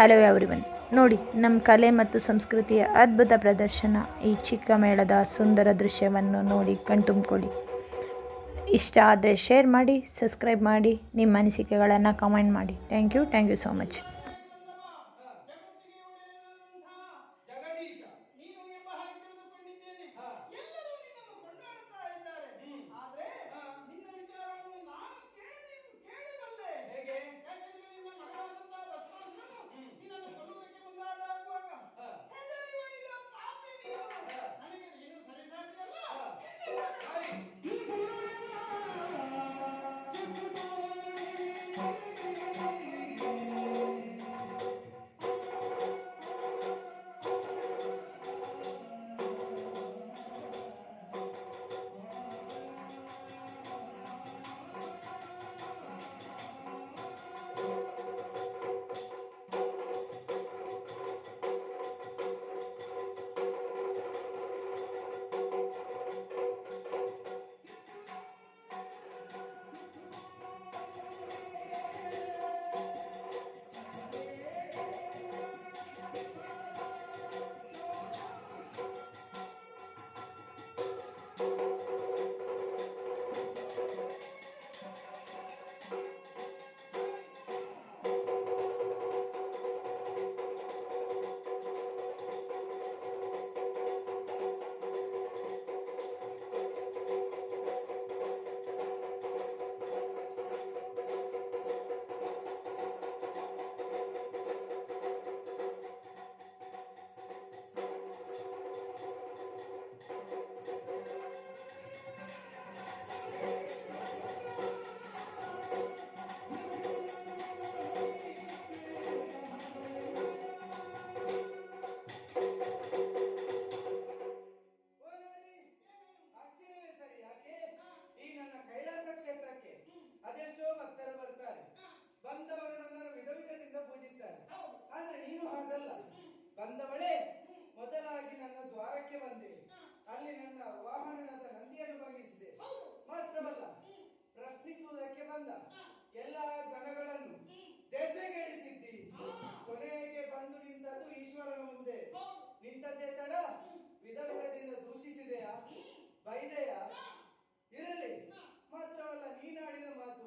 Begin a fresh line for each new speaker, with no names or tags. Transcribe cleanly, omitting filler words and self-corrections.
Hello everyone. ನೋಡಿ, ನಮ್ಮ ಕಲೆ ಮತ್ತು ಸಂಸ್ಕೃತಿಯ ಅದ್ಭುತ ಪ್ರದರ್ಶನ. ಈ ಚಿಕ್ಕ ಮೇಳದ ಸುಂದರ ದೃಶ್ಯವನ್ನು ನೋಡಿ ಕಣ್ತುಂಬಿಕೊಳ್ಳಿ. ಇಷ್ಟ ಆದರೆ ಶೇರ್ ಮಾಡಿ, ಸಬ್ಸ್ಕ್ರೈಬ್ ಮಾಡಿ, ನಿಮ್ಮ ಅನಿಸಿಕೆಗಳನ್ನು ಕಮೆಂಟ್ ಮಾಡಿ. Thank you so much.
ಅದೆಷ್ಟೋ ಭಕ್ತರು ಬರ್ತಾರೆ, ಬಂದವರನ್ನು ವಿಧ ವಿಧದಿಂದ ಪೂಜಿಸ್ತಾರೆ. ಆದ್ರೆ ನೀನು ಹಾಗಲ್ಲ. ಬಂದವಳೇ ಮೊದಲಾಗಿ ನನ್ನ ದ್ವಾರಕ್ಕೆ ಬಂದೆ. ಅಲ್ಲಿ ನನ್ನ ವಾಹನದ ನಂದಿಯನ್ನು ಬಂಧಿಸಿದೆ. ಮಾತ್ರವಲ್ಲ, ಪ್ರಶ್ನಿಸುವುದಕ್ಕೆ ಬಂದ ಎಲ್ಲ ಗಣಗಳನ್ನು ದೆಸೆಗೆಡಿಸಿದ್ದಿ. ಕೊನೆಗೆ ಬಂದು ನಿಂತದ್ದು ಈಶ್ವರನ ಮುಂದೆ. ನಿಂತದ್ದೇ ತಡ, ವಿಧ ವಿಧದಿಂದ ದೂಷಿಸಿದೆಯಾ, ಬೈದೆಯಾ? ಇರಲಿ. ಮಾತ್ರವಲ್ಲ, ನೀನಾಡಿದ ಮಾತು